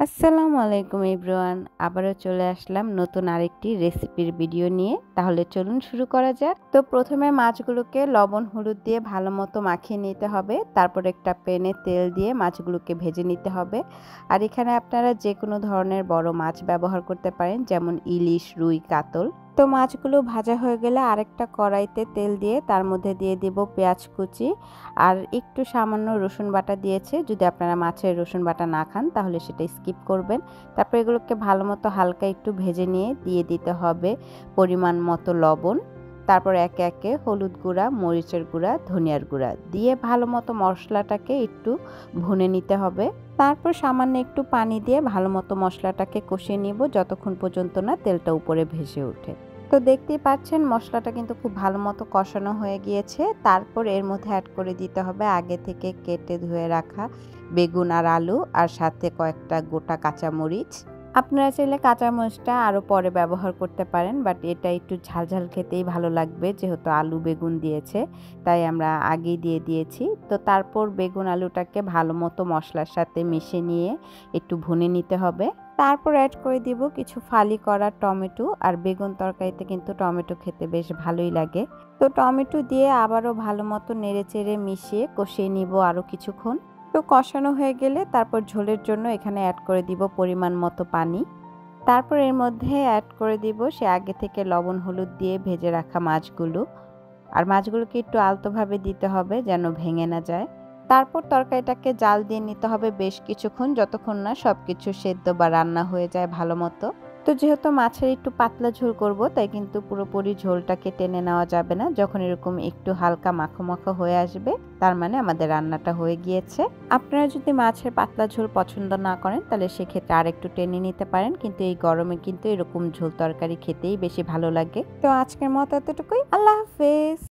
আসসালামু আলাইকুম এভরিওয়ান, আবারও চলে আসলাম নতুন আরেকটি রেসিপির ভিডিও নিয়ে। তাহলে চলুন শুরু করা যাক। তো প্রথমে মাছগুলোকে লবণ হলুদ দিয়ে ভালো মতো মাখিয়ে নিতে হবে। তারপর একটা প্যানে তেল দিয়ে মাছগুলোকে ভেজে নিতে হবে। আর এখানে আপনারা যে কোনো ধরনের বড় মাছ ব্যবহার করতে পারেন, যেমন ইলিশ, রুই, কাতল। তো মাছগুলো ভাজা হয়ে গেলে আরেকটা কড়াইতে তেল দিয়ে তার মধ্যে দিয়ে দিব পেঁয়াজ কুচি আর একটু সামান্য রসুন বাটা দিয়েছে। যদি আপনারা মাছের রসুন বাটা না খান তাহলে সেটা স্কিপ করবেন। তারপর এগুলোকে ভালো মতো হালকা একটু ভেজে নিয়ে দিয়ে দিতে হবে পরিমাণ মতো লবণ। তারপর একে একে হলুদ গুঁড়া, মরিচের গুঁড়া, ধনিয়ার গুঁড়া দিয়ে ভালো মতো মশলাটাকে একটু ভুনে নিতে হবে। তারপর সামান্য একটু পানি দিয়ে ভালো মতো মশলাটাকে কষিয়ে নিব যতক্ষণ পর্যন্ত না তেলটা উপরে ভেসে ওঠে। তো দেখতেই পাচ্ছেন মশলাটা কিন্তু খুব ভালো মতো কষানো হয়ে গিয়েছে। তারপর এর মধ্যে অ্যাড করে দিতে হবে আগে থেকে কেটে ধুয়ে রাখা বেগুন আর আলু, আর সাথে কয়েকটা গোটা কাঁচামরিচ। আপনারা চাইলে কাঁচামরিচটা আরও পরে ব্যবহার করতে পারেন, বাট এটা একটু ঝালঝাল খেতেই ভালো লাগবে, যেহেতু আলু বেগুন দিয়েছে তাই আমরা আগেই দিয়ে দিয়েছি। তো তারপর বেগুন আলুটাকে ভালো মতো মশলার সাথে মিশিয়ে নিয়ে একটু ভুনে নিতে হবে। তারপর অ্যাড করে দিব কিছু ফালি করা টমেটো। আর বেগুন তরকারিতে কিন্তু টমেটো খেতে বেশ ভালোই লাগে। তো টমেটো দিয়ে আবারও ভালো মতো নেড়েচেড়ে মিশিয়ে কষিয়ে নিব আরও কিছুক্ষণ। তো কষানো হয়ে গেলে তারপর ঝোলের জন্য এখানে অ্যাড করে দিব পরিমাণ মতো পানি। তারপর এর মধ্যে অ্যাড করে দিব সে আগে থেকে লবণ হলুদ দিয়ে ভেজে রাখা মাছগুলো। আর মাছগুলোকে একটু আলতোভাবে দিতে হবে যেন ভেঙে না যায়। তারপর তরকারিটাকে জাল দিয়ে নিতে হবে বেশ কিছুক্ষণ, যতক্ষণ না সবকিছু সেদ্ধ বা রান্না হয়ে যায় ভালো মতো। তো যেহেতু মাছের একটু পাতলা ঝোল করব, তাই কিন্তু পুরোপুরি ঝোলটাকে টেনে নেওয়া যাবে না। যখন এরকম একটু হালকা মাখো মাখো হয়ে আসবে তার মানে আমাদের রান্নাটা হয়ে গিয়েছে। আপনারা যদি মাছের পাতলা ঝোল পছন্দ না করেন তাহলে সেক্ষেত্রে আরেকটু টেনে নিতে পারেন, কিন্তু এই গরমে কিন্তু এরকম ঝোল তরকারি খেতেই বেশি ভালো লাগে। তো আজকের মতো এতটুকুই। আল্লাহ হাফেজ।